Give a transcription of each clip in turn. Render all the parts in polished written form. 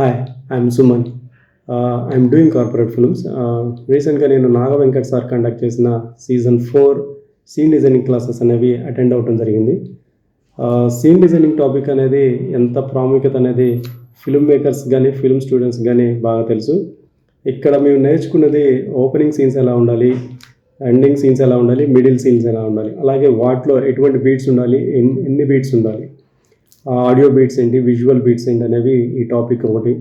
Hi, I'm Suman. I'm doing corporate films. రీసెంట్గా నేను Naga Venkat sir conduct చేసిన సీజన్ 4 సీన్ డిజైనింగ్ క్లాసెస్ అనేవి attend అవ్వడం జరిగింది. సీన్ డిజైనింగ్ టాపిక్ అనేది ఎంత ప్రాముఖ్యత అనేది ఫిల్మ్ మేకర్స్ కానీ ఫిల్మ్ స్టూడెంట్స్ కానీ బాగా తెలుసు. ఇక్కడ మేము నేర్చుకున్నది ఓపెనింగ్ సీన్స్ ఎలా ఉండాలి, ఎండింగ్ సీన్స్ ఎలా ఉండాలి, మిడిల్ సీన్స్ ఎలా ఉండాలి, అలాగే వాటిలో ఎటువంటి బీట్స్ ఉండాలి, ఎన్ని బీట్స్ ఉండాలి, ఆడియో బీట్స్ ఏంటి, విజువల్ బీట్స్ ఏంటి అనేవి ఈ టాపిక్ ఒకటి.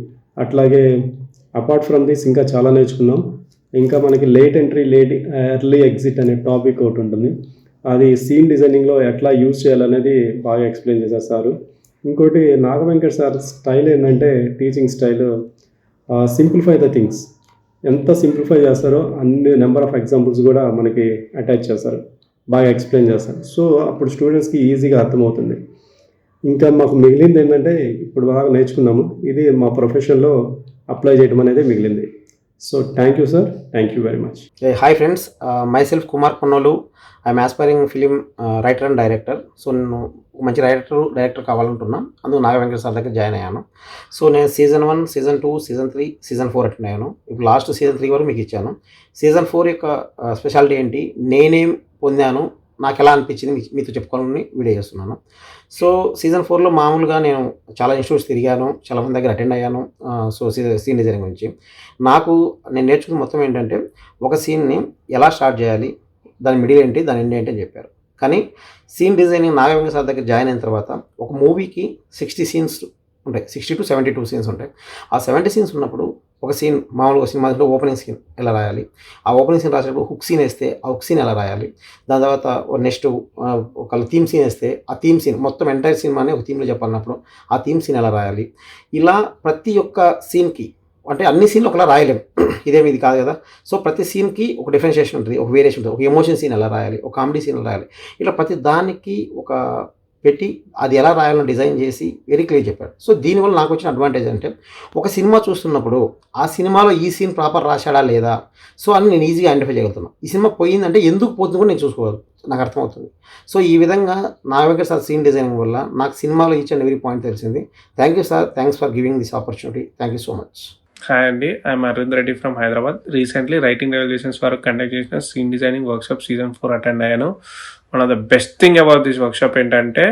అట్లాగే అపార్ట్ ఫ్రమ్ దిస్ ఇంకా చాలా నేర్చుకున్నాం. ఇంకా మనకి లేట్ ఎంట్రీ, ఎర్లీ ఎగ్జిట్ అనే టాపిక్ ఒకటి ఉంటుంది. అది సీన్ డిజైనింగ్లో ఎట్లా యూజ్ చేయాలనేది బాగా ఎక్స్ప్లెయిన్ చేశారు సారు. ఇంకోటి నాగ వెంకట్ సార్ స్టైల్ ఏంటంటే teaching style simplify the things. ఎంత సింప్లిఫై చేస్తారో అన్ని నెంబర్ ఆఫ్ ఎగ్జాంపుల్స్ కూడా మనకి అటాచ్ చేస్తారు, బాగా ఎక్స్ప్లెయిన్ చేస్తారు. సో అప్పుడు స్టూడెంట్స్కి ఈజీగా అర్థమవుతుంది. ఇంకా మాకు మిగిలింది ఏంటంటే ఇప్పుడు బాగా నేర్చుకున్నాము, ఇది మా ప్రొఫెషన్లో అప్లై చేయడం అనేది మిగిలింది. So thank you sir, thank you very much. Hi friends, myself Kumar Ponnolu. I'm aspiring film writer and director. So నేను మంచి డైరెక్టర్ కావాలంటున్నాను. అందుకు నాగ వెంకట సార్ దగ్గర జాయిన్ అయ్యాను. సో నేను season 1, season 2, season 3, season 4 attend అయ్యాను. ఇప్పుడు లాస్ట్ సీజన్ 3 వరకు మీకు ఇచ్చాను. సీజన్ 4 యొక్క స్పెషాలిటీ ఏంటి, నేనేం పొందాను, నాకు ఎలా అనిపించింది మీతో చెప్పుకోవాలని వీడియో చేస్తున్నాను. సో సీజన్ 4లో మామూలుగా నేను చాలా ఇన్స్టిట్యూట్స్ తిరిగాను, చాలా మంది దగ్గర అటెండ్ అయ్యాను. సో సీన్ డిజైనింగ్ గురించి నేను నేర్చుకున్న మొత్తం ఏంటంటే, ఒక సీన్ని ఎలా స్టార్ట్ చేయాలి, దాని మిడిల్ ఏంటి, దాని ఎండ్ ఏంటి అని చెప్పారు. కానీ సీన్ డిజైనింగ్ నాగ వెంకట సార్ దగ్గర జాయిన్ అయిన తర్వాత ఒక మూవీకి 60 సీన్స్ ఉంటాయి, 60 to 72 సీన్స్ ఉంటాయి. ఆ 70 సీన్స్ ఉన్నప్పుడు ఒక సీన్ మామూలుగా సినిమాలో ఓపెనింగ్ సీన్ ఎలా రాయాలి, ఆ ఓపెనింగ్ సీన్ రాసేటప్పుడు హుక్ సీన్ వేస్తే ఆ హుక్ సీన్ ఎలా రాయాలి, దాని తర్వాత నెక్స్ట్ ఒక థీమ్ సీన్ వేస్తే ఆ థీమ్ సీన్ మొత్తం ఎంటైర్ సినిమాని ఒక థీమ్లో చెప్పాలన్నప్పుడు ఆ థీమ్ సీన్ ఎలా రాయాలి, ఇలా ప్రతి ఒక్క సీన్కి, అంటే అన్ని సీన్లు ఒకలా రాయలేము, ఇది కాదు కదా. సో ప్రతి సీన్కి ఒక డిఫరెన్షియేషన్ ఉంటుంది, ఒక వేరియేషన్ ఉంటుంది. ఒక ఎమోషన్ సీన్ ఎలా రాయాలి, ఒక కామెడీ సీన్ ఎలా రాయాలి, ఇట్లా ప్రతి దానికి ఒక పెట్టి అది ఎలా రాయాలని డిజైన్ చేసి వెరీ క్లియర్ చెప్పాడు. సో దీనివల్ల నాకు వచ్చిన అడ్వాంటేజ్ అంటే, ఒక సినిమా చూస్తున్నప్పుడు ఆ సినిమాలో ఈ సీన్ ప్రాపర్ రాశాడా లేదా, సో అని నేను ఈజీగా ఐడెంటిఫై చేయగలుగుతున్నాను. ఈ సినిమా పోయిందంటే ఎందుకు పోతుంది కూడా నేను చూసుకోగలను, నాకు అర్థమవుతుంది. సో ఈ విధంగా Naga Venkata sir scene designing వల్ల నాకు సినిమాలో ఈచ్ అండ్ ఎవ్రీ పాయింట్ తెలిసింది. Thank you sir, thanks for giving this opportunity. Thank you so much. Hi అండి, I'm Aravind Reddy from Hyderabad. Recently writing revolutions వరకు కండక్ట్ చేసిన scene designing workshop season 4 attend అయ్యాను. One of the best thing about this workshop ఏంటంటే,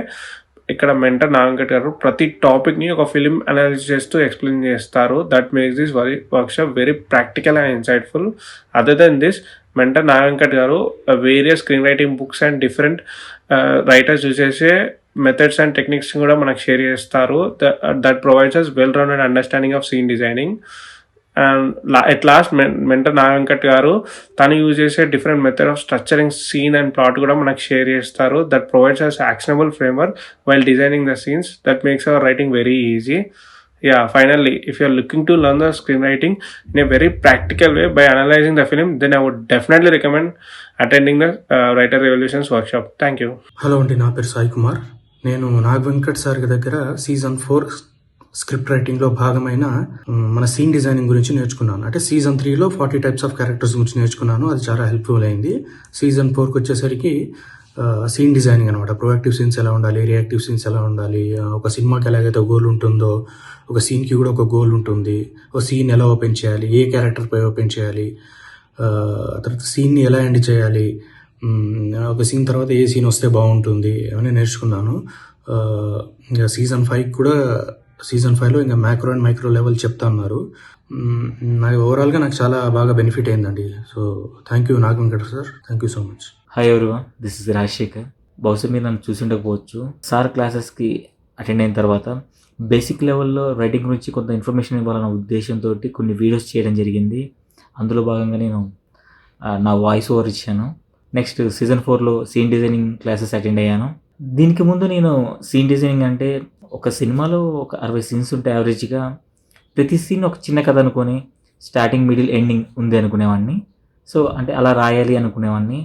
ఇక్కడ mentor Naga Venkat గారు ప్రతి టాపిక్ని ఒక ఫిలిం అనాలిసిస్ చేస్తూ ఎక్స్ప్లెయిన్ చేస్తారు. That makes this workshop very practical and insightful. Other than this, mentor Naga Venkat గారు various screen writing books and different writers use చేసే మెథడ్స్ అండ్ టెక్నిక్స్ కూడా మనకు షేర్ చేస్తారు. That provides us well rounded understanding of scene designing. And at last mentor Naga Venkat గారు తను use చేసే different method of structuring scene and plot కూడా మనకు share చేస్తారు. That provides us actionable framework while designing the scenes. That makes hour writing very easy. Yeah, finally, if you're looking to learn the screenwriting in a very practical way by analyzing the film, then I would definitely recommend attending the Writer Revolutions workshop. Thank you. Hello అండి, నా పేరు సాయి కుమార్. నేను Naga Venkat sir దగ్గర season 4 script రైటింగ్లో భాగమైన మన scene designing గురించి నేర్చుకున్నాను. అంటే సీజన్ 3లో 40 టైప్స్ ఆఫ్ క్యారెక్టర్స్ గురించి నేర్చుకున్నాను. అది చాలా హెల్ప్ఫుల్ అయింది. సీజన్ 4కి వచ్చేసరికి సీన్ డిజైనింగ్ అనమాట. ప్రొయాక్టివ్ సీన్స్ ఎలా ఉండాలి, రియాక్టివ్ సీన్స్ ఎలా ఉండాలి, ఒక సినిమాకి ఎలాగైతే గోల్ ఉంటుందో ఒక సీన్కి కూడా ఒక గోల్ ఉంటుంది. ఒక సీన్ ఎలా ఓపెన్ చేయాలి, ఏ క్యారెక్టర్పై ఓపెన్ చేయాలి, తర్వాత సీన్ని ఎలా ఎండ్ చేయాలి, ఒక సీన్ తర్వాత ఏ సీన్ వస్తే బాగుంటుంది అని నేర్చుకున్నాను. ఇంకా సీజన్ 5లో ఇంకా మ్యాక్రో అండ్ మైక్రో లెవెల్ చెప్తా అన్నారు. నాకు ఓవరాల్గా నాకు చాలా బాగా బెనిఫిట్ అయిందండి. So thank you Naga Venkata sir, thank you so much. Hi everyone, this is Rajasekhar. బహుశా మీరు నన్ను చూసి ఉండకపోవచ్చు. సార్ క్లాసెస్కి అటెండ్ అయిన తర్వాత బేసిక్ లెవెల్లో రైటింగ్ గురించి కొంత ఇన్ఫర్మేషన్ ఇవ్వాలన్న ఉద్దేశంతో కొన్ని వీడియోస్ చేయడం జరిగింది. అందులో భాగంగా నేను నా వాయిస్ ఓవర్ ఇచ్చాను. నెక్స్ట్ సీజన్ 4లో సీన్ డిజైనింగ్ క్లాసెస్ అటెండ్ అయ్యాను. దీనికి ముందు నేను సీన్ డిజైనింగ్ అంటే, ఒక సినిమాలో ఒక 60 సీన్స్ ఉంటాయి యావరేజ్గా. ప్రతి సీన్ ఒక చిన్న కథ అనుకొని స్టార్టింగ్, మిడిల్, ఎండింగ్ ఉంది అనుకునేవాడిని. సో అంటే అలా రాయాలి అనుకునేవాడిని.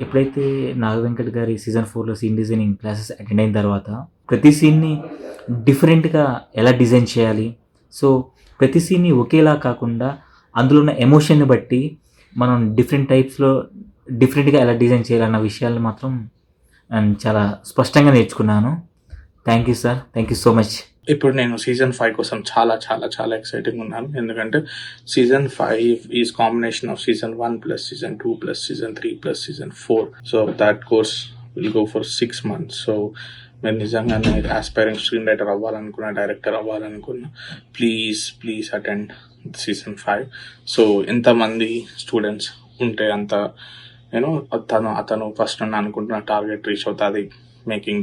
ఎప్పుడైతే నాగ వెంకట్ గారి సీజన్ 4లో సీన్ డిజైనింగ్ క్లాసెస్ అటెండ్ అయిన తర్వాత ప్రతి సీన్ని డిఫరెంట్గా ఎలా డిజైన్ చేయాలి, సో ప్రతి సీన్ని ఒకేలా కాకుండా అందులో ఉన్న ఎమోషన్ని బట్టి మనం డిఫరెంట్ టైప్స్లో డిఫరెంట్గా ఎలా డిజైన్ చేయాలన్న విషయాలను మాత్రం నేను చాలా స్పష్టంగా నేర్చుకున్నాను. Thank you sir, thank you so much. ఇప్పుడు నేను సీజన్ 5 కోసం చాలా చాలా చాలా ఎక్సైటింగ్ ఉన్నాను. ఎందుకంటే season 5 is combination of season 1 plus season 2 plus season 3 plus season 4. So that course will go for 6 months. So మీరు నిజంగానే ఆస్పైరింగ్ స్క్రీన్ రైటర్ అవ్వాలనుకున్నా, డైరెక్టర్ అవ్వాలనుకున్నా, ప్లీజ్ అటెండ్ సీజన్ 5. సో ఎంతమంది స్టూడెంట్స్ ఉంటే అంత అతను ఫస్ట్ నుండి అనుకుంటున్న టార్గెట్ రీచ్ అవుతుంది, making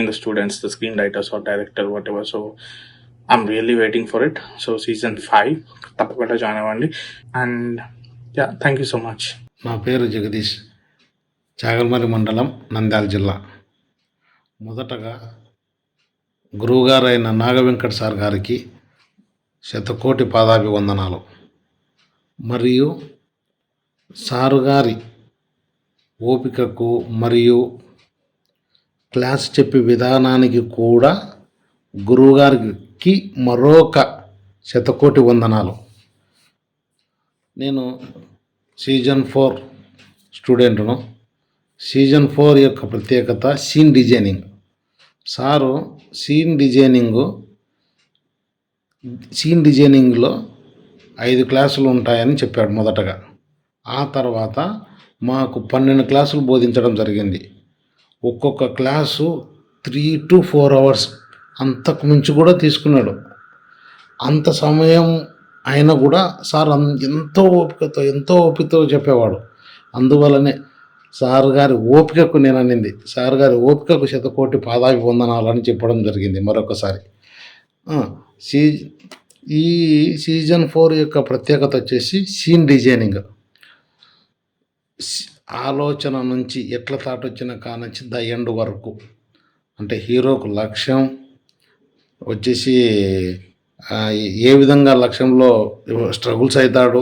the students the screenwriters or director, whatever. So I'm really waiting for it. So season 5 తప్పకుండా జాయిన్ అవ్వండి. And thank you so much. నా పేరు జగదీష్, చాగల్మరి మండలం, నంద్యాల జిల్లా. మొదటగా గురువుగారైన నాగవెంకట్ సార్ గారికి శతకోటి పాదాభివందనాలు. మరియు సారు గారి ఓపికకు మరియు క్లాస్ చెప్పే విధానానికి కూడా గురువుగారికి మరొక శతకోటి వందనాలు. నేను సీజన్ 4 స్టూడెంట్ను. సీజన్ 4 యొక్క ప్రత్యేకత సీన్ డిజైనింగ్. సారు సీన్ డిజైనింగ్లో 5 క్లాసులు ఉంటాయని చెప్పాడు మొదటగా. ఆ తర్వాత మాకు 12 క్లాసులు బోధించడం జరిగింది. ఒక్కొక్క క్లాసు 3 to 4 hours అంతకు మించి కూడా తీసుకున్నాడు. అంత సమయం అయినా కూడా సార్ ఎంతో ఓపికతో చెప్పేవాడు. అందువల్లనే సార్ గారి ఓపికకు నేను అనింది, సార్ గారి ఓపికకు శతకోటి పాదాభివందనాలు అని చెప్పడం జరిగింది మరొకసారి. ఈ సీజన్ 4 యొక్క ప్రత్యేకత వచ్చేసి సీన్ డిజైనింగ్. ఆలోచన నుంచి ఎట్లా థాట్ వచ్చిన కానుంచి ద ఎండ్ వరకు, అంటే హీరోకు లక్ష్యం వచ్చేసి ఏ విధంగా లక్ష్యంలో స్ట్రగుల్స్ అవుతాడు,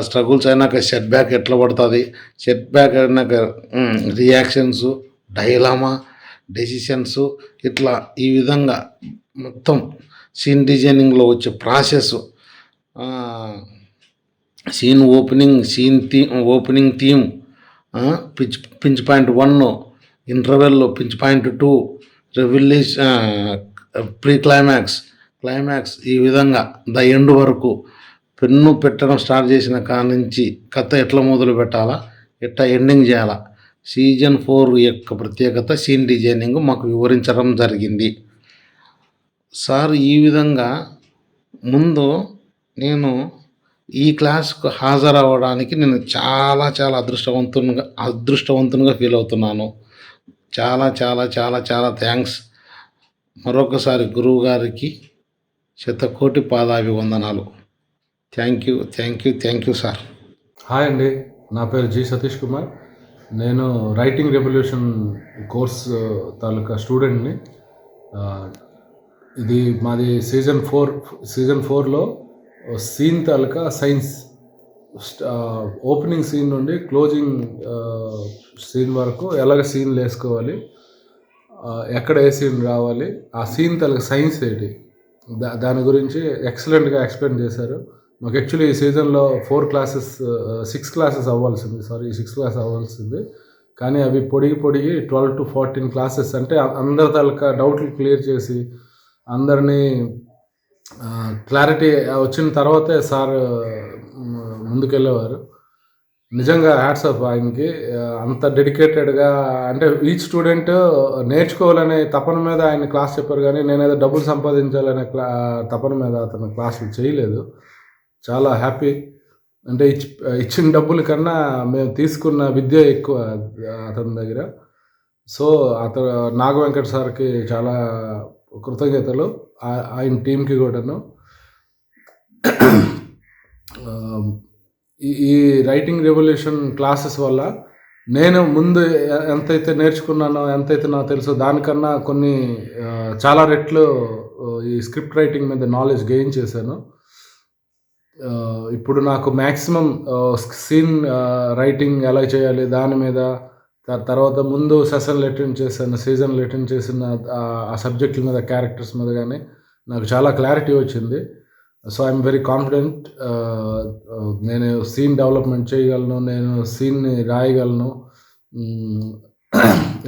స్ట్రగుల్స్ అయినాక సెట్ బ్యాక్ ఎట్లా పడుతుంది, సెట్ బ్యాక్ అయినాక రియాక్షన్స్, డైలామా, డెసిషన్స్, ఇట్లా ఈ విధంగా మొత్తం సీన్ డిజైనింగ్లో వచ్చే process, scene opening theme, pinch point 1, interval, pinch point 2, release, pre climax, ఈ విధంగా ద ఎండ్ వరకు పెన్ను పెట్టడం స్టార్ట్ చేసిన కానుంచి కథ ఎట్లా మొదలు పెట్టాలా, ఎట్లా ఎండింగ్ చేయాలా, సీజన్ 4 యొక్క ప్రత్యేకత సీన్ డిజైనింగ్ మాకు వివరించడం జరిగింది. సార్ ఈ విధంగా ముందు నేను ఈ క్లాస్కు హాజరవ్వడానికి నేను చాలా చాలా అదృష్టవంతునిగా ఫీల్ అవుతున్నాను. చాలా చాలా చాలా చాలా థ్యాంక్స్. మరొకసారి గురువు గారికి శతకోటి పాదాభివందనాలు. Thank you sir. హాయ్ అండి, నా పేరు జి సతీష్ కుమార్. నేను రైటింగ్ రెవల్యూషన్ కోర్స్ తాలూకా స్టూడెంట్ని. ఇది మాది సీజన్ 4లో సీన్ తాలూకా సైన్స్, ఓపెనింగ్ సీన్ నుండి క్లోజింగ్ సీన్ వరకు ఎలాగ సీన్లు వేసుకోవాలి, ఎక్కడ ఏ సీన్ రావాలి, ఆ సీన్ తాలూకా సైన్స్ ఏంటి, దాని గురించి ఎక్సలెంట్గా ఎక్స్ప్లెయిన్ చేశారు. మాకు యాక్చువల్లీ ఈ సీజన్లో 6 క్లాసెస్ అవ్వాల్సింది, కానీ అవి పొడిగి 12 to 14 క్లాసెస్, అంటే అందరి తాలూకా డౌట్లు క్లియర్ చేసి అందరినీ క్లారిటీ వచ్చిన తర్వాతే సార్ ముందుకెళ్ళేవారు. నిజంగా హ్యాట్స్ ఆఫ్ ఆయనకి. అంత డెడికేటెడ్గా, అంటే ఈచ్ స్టూడెంట్ నేర్చుకోవాలనే తపన మీద ఆయన క్లాస్ చెప్పారు, కానీ నేనేదో డబ్బులు సంపాదించాలనే తపన మీద అతను క్లాసులు చేయలేదు. చాలా హ్యాపీ. అంటే ఇచ్చిన డబ్బుల కన్నా మేము తీసుకున్న విద్య ఎక్కువ అతని దగ్గర. సో అతను నాగవెంకట్ సార్కి చాలా కృతజ్ఞతలు, ఆయన టీంకి కూడాను. ఈ రైటింగ్ రెవల్యూషన్ క్లాసెస్ వల్ల నేను ముందు ఎంతైతే నేర్చుకున్నానో, ఎంతైతే నాకు తెలుసో దానికన్నా చాలా రెట్లు ఈ స్క్రిప్ట్ రైటింగ్ మీద నాలెడ్జ్ గెయిన్ చేశాను. ఇప్పుడు నాకు మ్యాక్సిమం సీన్ రైటింగ్ ఎలా చేయాలి దాని మీద, తర్వాత ముందు సెషన్లు అటెండ్ చేశాను, సీజన్లు అటెండ్ చేసిన ఆ సబ్జెక్టుల మీద, క్యారెక్టర్స్ మీద కానీ నాకు చాలా క్లారిటీ వచ్చింది. So I'm very confident. నేను సీన్ డెవలప్మెంట్ చేయగలను, నేను సీన్ని రాయగలను.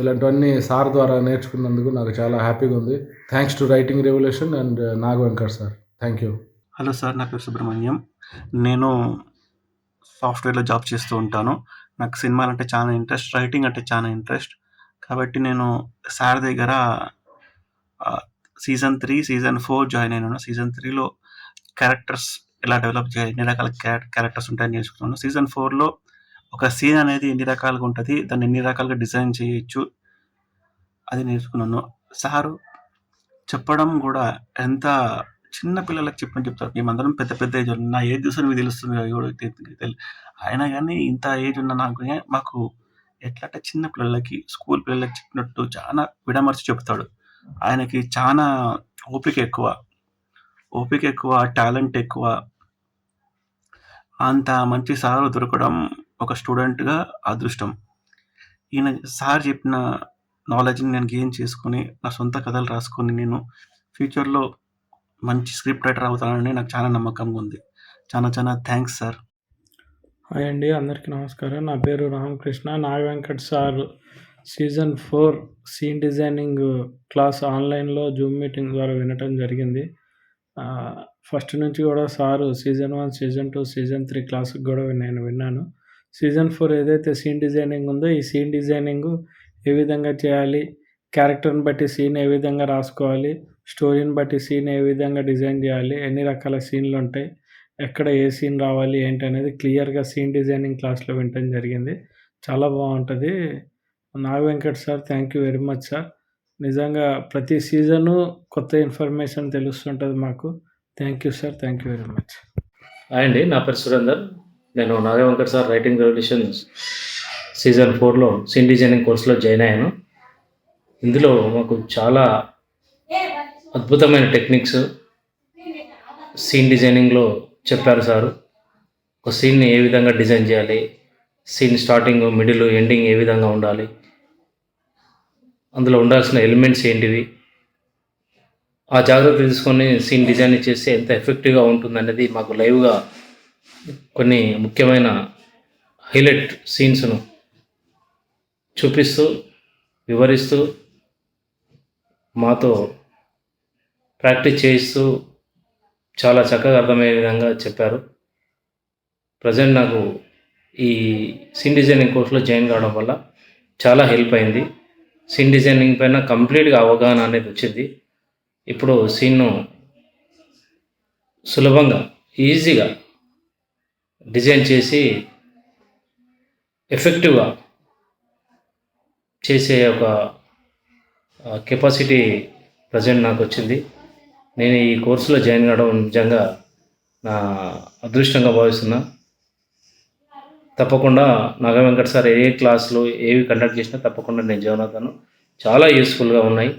ఇలాంటివన్నీ సార్ ద్వారా నేర్చుకున్నందుకు నాకు చాలా హ్యాపీగా ఉంది. Thanks to writing revolution and Naga Venkat sir. Thank you. Hello sir, నా పేరు సుబ్రహ్మణ్యం. నేను సాఫ్ట్వేర్లో జాబ్ చేస్తూ ఉంటాను. నాకు సినిమాలు అంటే చాలా ఇంట్రెస్ట్, రైటింగ్ అంటే చాలా ఇంట్రెస్ట్. కాబట్టి నేను సార్ దగ్గర సీజన్ 3, సీజన్ 4 జాయిన్ అయినాను. సీజన్ 3లో క్యారెక్టర్స్ ఎలా డెవలప్ చేయాలి, ఎన్ని రకాల క్యారెక్టర్స్ ఉంటాయని నేర్చుకున్నాను. సీజన్ 4లో ఒక సీన్ అనేది ఎన్ని రకాలుగా ఉంటుంది, దాన్ని ఎన్ని రకాలుగా డిజైన్ చేయొచ్చు, అది నేర్చుకున్నాను. సారు చెప్పడం కూడా ఎంత చిన్న పిల్లలకి చెప్పని చెప్తారు. మేమందరం పెద్ద పెద్ద ఏజ్ ఉన్న, నా ఏజ్ చూస్తే మీకు తెలుస్తుంది కదా, ఎవడో అయినా కానీ ఇంత ఏజ్ ఉన్న మాకు ఎట్లా అంటే చిన్న పిల్లలకి, స్కూల్ పిల్లలకి చెప్పినట్టు చాలా విడమర్చి చెప్తాడు. ఆయనకి చాలా ఓపిక ఎక్కువ, టాలెంట్ ఎక్కువ. అంత మంచి సారు దొరకడం ఒక స్టూడెంట్గా అదృష్టం. ఈయన సార్ చెప్పిన నాలెడ్జ్ని నేను గెయిన్ చేసుకొని నా సొంత కథలు రాసుకొని నేను ఫ్యూచర్లో మంచి స్క్రిప్ట్ రైటర్ అవుతానని నాకు చాలా నమ్మకంగా ఉంది. చాలా చాలా థ్యాంక్స్ సార్. హాయ్ అండి, అందరికీ నమస్కారం. నా పేరు Ramakrishna. Naga Venkat sir season 4 scene designing class ఆన్లైన్లో జూమ్ మీటింగ్ ద్వారా వినటం జరిగింది. ఫస్ట్ నుంచి కూడా సారు సీజన్ 1, సీజన్ 2, సీజన్ 3 క్లాసుకి కూడా నేను విన్నాను. సీజన్ 4 ఏదైతే సీన్ డిజైనింగ్ ఉందో, ఈ సీన్ డిజైనింగ్ ఏ విధంగా చేయాలి, క్యారెక్టర్ని బట్టి సీన్ ఏ విధంగా రాసుకోవాలి, స్టోరీని బట్టి సీన్ ఏ విధంగా డిజైన్ చేయాలి, ఎన్ని రకాల సీన్లు ఉంటాయి, ఎక్కడ ఏ సీన్ రావాలి ఏంటి అనేది క్లియర్గా సీన్ డిజైనింగ్ క్లాస్లో వినటం జరిగింది. చాలా బాగుంటుంది. Naga Venkat sir, thank you very much sir. నిజంగా ప్రతి సీజను కొత్త ఇన్ఫర్మేషన్ తెలుస్తుంటుంది మాకు. Thank you sir, thank you very much. Hi అండి, నా పేరు సురేందర్. నేను Naga Venkat sir writing revolutions season 4లో సీన్ డిజైనింగ్ కోర్సులో జాయిన్ అయ్యాను. ఇందులో మాకు చాలా అద్భుతమైన టెక్నిక్స్ సీన్ డిజైనింగ్లో చెప్పారు సారు. ఒక సీన్ని ఏ విధంగా డిజైన్ చేయాలి, సీన్ స్టార్టింగ్, మిడిల్, ఎండింగ్ ఏ విధంగా ఉండాలి, అందులో ఉండాల్సిన ఎలిమెంట్స్ ఏంటివి, ఆ జాగ్రత్త తీసుకొని సీన్ డిజైన్ చేస్తే ఎంత ఎఫెక్టివ్గా ఉంటుందనేది మాకు లైవ్గా కొన్ని ముఖ్యమైన హైలైట్ సీన్స్ను చూపిస్తూ, వివరిస్తూ, మాతో ప్రాక్టీస్ చేయిస్తూ చాలా చక్కగా అర్థమయ్యే విధంగా చెప్పారు. ప్రజెంట్ నాకు ఈ సీన్ డిజైనింగ్ కోర్సులో జాయిన్ కావడం వల్ల చాలా హెల్ప్ అయింది. సీన్ డిజైనింగ్ పైన కంప్లీట్గా అవగాహన అనేది వచ్చింది. ఇప్పుడు సీన్ను సులభంగా, ఈజీగా డిజైన్ చేసి ఎఫెక్టివ్గా చేసే ఒక కెపాసిటీ ప్రజెంట్ నాకు వచ్చింది. నేను ఈ కోర్సులో జాయిన్ కావడం నిజంగా నా అదృష్టంగా భావిస్తున్నా. తప్పకుండా నాగ వెంకట్ సార్ ఏ క్లాసులో ఏవి కండక్ట్ చేసినా తప్పకుండా నేను జాయిన్ అవుతాను. చాలా యూస్ఫుల్గా ఉన్నాయి.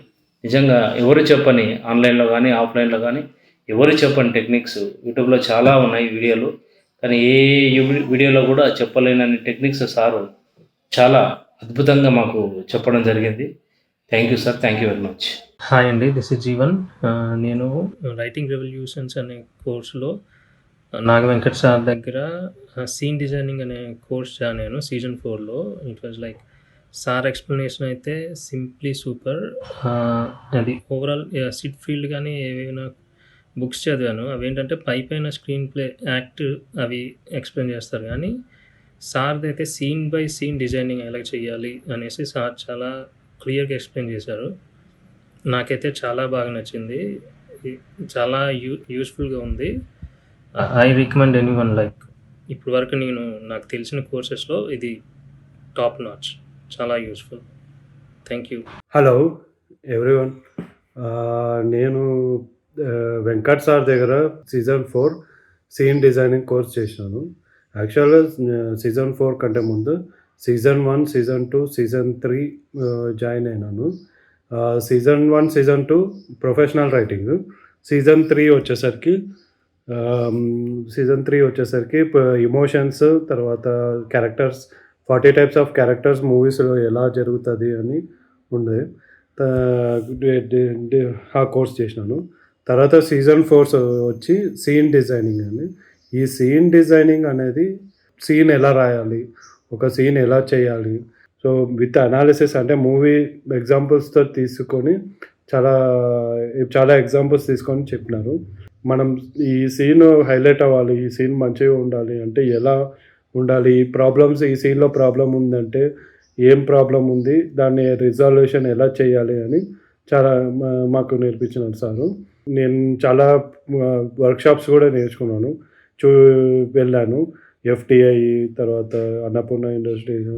నిజంగా ఎవరు చెప్పని, ఆన్లైన్లో కానీ ఆఫ్లైన్లో కానీ ఎవరు చెప్పని టెక్నిక్స్ యూట్యూబ్లో చాలా ఉన్నాయి వీడియోలు. కానీ ఏ వీడియోలో కూడా చెప్పలేనని టెక్నిక్స్ సారు చాలా అద్భుతంగా మాకు చెప్పడం జరిగింది. Thank you sir, thank you very much. Hi అండి, దిస్ ఇస్ జీవన్. నేను రైటింగ్ రెవల్యూషన్స్ అనే కోర్సులో నాగ వెంకట్ సార్ దగ్గర సీన్ డిజైనింగ్ అనే కోర్స్ జాయిన్ అయ్యాను సీజన్ 4లో. It was like sir explanation అయితే సింప్లీ సూపర్. అది ఓవరాల్ సిట్ ఫీల్డ్ కానీ ఏవైనా బుక్స్ చదివాను, అవేంటంటే పైన స్క్రీన్ ప్లే, యాక్ట్ అవి ఎక్స్ప్లెయిన్ చేస్తారు. కానీ సార్ది అయితే సీన్ బై సీన్ డిజైనింగ్ ఎలా చేయాలి అనేసి సార్ చాలా క్లియర్గా ఎక్స్ప్లెయిన్ చేశారు. నాకైతే చాలా బాగా నచ్చింది. చాలా యూస్ఫుల్గా ఉంది. I recommend anyone. లైక్ ఇప్పటి వరకు నాకు తెలిసిన కోర్సెస్లో ఇది టాప్ నాచ్, చాలా useful. Thank you. Hello everyone, నేను వెంకట్ సార్ దగ్గర సీజన్ 4 సీన్ డిజైనింగ్ కోర్స్ చేశాను. యాక్చువల్గా సీజన్ 4 కంటే ముందు సీజన్ 1, సీజన్ 2, సీజన్ 3 జాయిన్ అయినాను. Season 1, season 2 professional writing. Season 3 వచ్చేసరికి ఇమోషన్స్, తర్వాత క్యారెక్టర్స్, 40 టైప్స్ ఆఫ్ క్యారెక్టర్స్ మూవీస్లో ఎలా జరుగుతుంది అని ఉండే ఆ కోర్స్ చేసినాను. తర్వాత సీజన్ 4 వచ్చి సీన్ డిజైనింగ్ అని. ఈ సీన్ డిజైనింగ్ అనేది సీన్ ఎలా రాయాలి, ఒక సీన్ ఎలా చేయాలి, సో విత్ అనాలిసిస్ అంటే మూవీ ఎగ్జాంపుల్స్తో తీసుకొని చాలా చాలా ఎగ్జాంపుల్స్ తీసుకొని చెప్పినారు. మనం ఈ సీన్ హైలైట్ అవ్వాలి, ఈ సీన్ మంచిగా ఉండాలి అంటే ఎలా ఉండాలి, ఈ ప్రాబ్లమ్స్ ఈ సీన్లో ప్రాబ్లం ఉందంటే ఏం ప్రాబ్లం ఉంది, దాన్ని రిజాల్యూషన్ ఎలా చేయాలి అని చాలా మాకు నేర్పించినారు సారు. నేను చాలా వర్క్షాప్స్ కూడా నేర్చుకున్నాను, వెళ్ళాను. ఎఫ్టిఐ, తర్వాత Annapurna industries.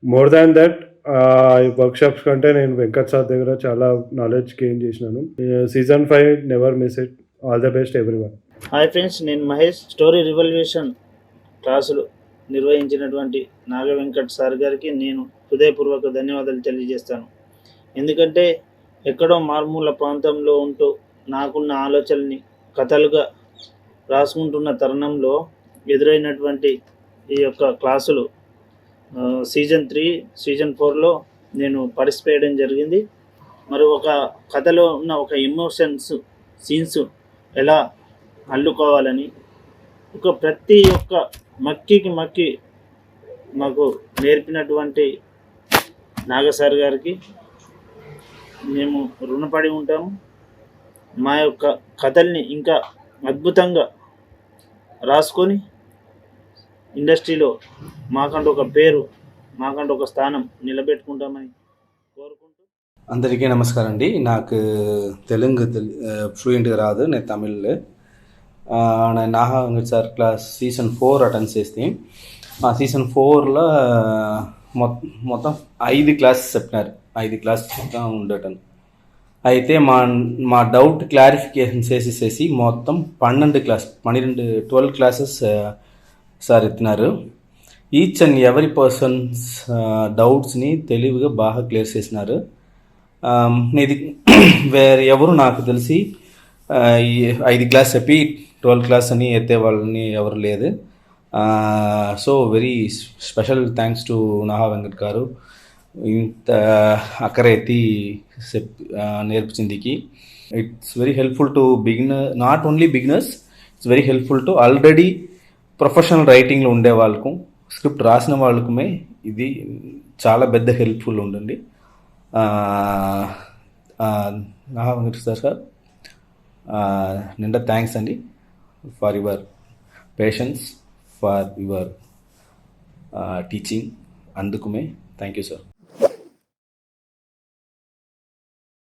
More than that workshops కంటే నేను వెంకట్ సార్ దగ్గర చాలా నాలెడ్జ్ గెయిన్ చేసినాను. Season 5 never miss it. All the best everyone. Hi friends, నేను మహేష్. స్టోరీ రివల్యూషన్ క్లాసులు నిర్వహించినటువంటి నాగ వెంకట్ సార్ గారికి నేను హృదయపూర్వక ధన్యవాదాలు తెలియజేస్తాను. ఎందుకంటే ఎక్కడో మారుమూల ప్రాంతంలో ఉంటూ నాకున్న ఆలోచనల్ని కథలుగా రాసుకుంటున్న తరుణంలో ఎదురైనటువంటి ఈ యొక్క క్లాసులు సీజన్ 3, సీజన్ 4లో నేను పార్టిసిపేట్ చేయడం జరిగింది. మరి ఒక కథలో ఉన్న ఒక ఎమోషన్స్ సీన్స్ ఎలా అల్లుకోవాలని ప్రతి ఒక్క మక్కి మాకు నేర్పినటువంటి నాగసార్ గారికి మేము రుణపడి ఉంటాము. మా యొక్క కథల్ని ఇంకా అద్భుతంగా రాసుకొని ఇండస్ట్రీలో మాకంటూ ఒక పేరు, మాకంటూ ఒక స్థానం నిలబెట్టుకుంటామని కోరుకుంటూ. అందరికీ నమస్కారం అండి. నాకు తెలుగు ఫ్లూయెంట్గా రాదు, నేను తమిళ్. నేను Naga Venkat sir class season 4 attend చేస్తే ఆ సీజన్ 4లో మొత్తం 5 క్లాసెస్ చెప్పినారు. 5 క్లాసెస్ ఉండటం అయితే మా డౌట్ క్లారిఫికేషన్ చేసేసేసి మొత్తం 12 క్లాసెస్ సార్ ఎత్తినారు. ఈచ్ అండ్ ఎవరీ పర్సన్స్ డౌట్స్ని తెలివిగా బాగా క్లియర్ చేసినారు. ఇది వేరే ఎవరు నాకు తెలిసి ఈ 5 క్లాస్ చెప్పి 12 క్లాస్ అని ఎత్తే వాళ్ళని ఎవరు లేదు. So very special thanks to Naga Venkat గారు, ఇంత అక్కర ఎత్తి నేర్పించిందికి. It's very helpful to not only beginners, it's very helpful to already professional రైటింగ్లో ఉండే వాళ్ళకు, స్క్రిప్ట్ రాసిన వాళ్ళకుమే ఇది చాలా పెద్ద హెల్ప్ఫుల్ ఉంటుంది. నాగా వెంకట్ సార్ నిండా థ్యాంక్స్ అండి for your patience, for your teaching. అందుకుమే థ్యాంక్ యూ సార్.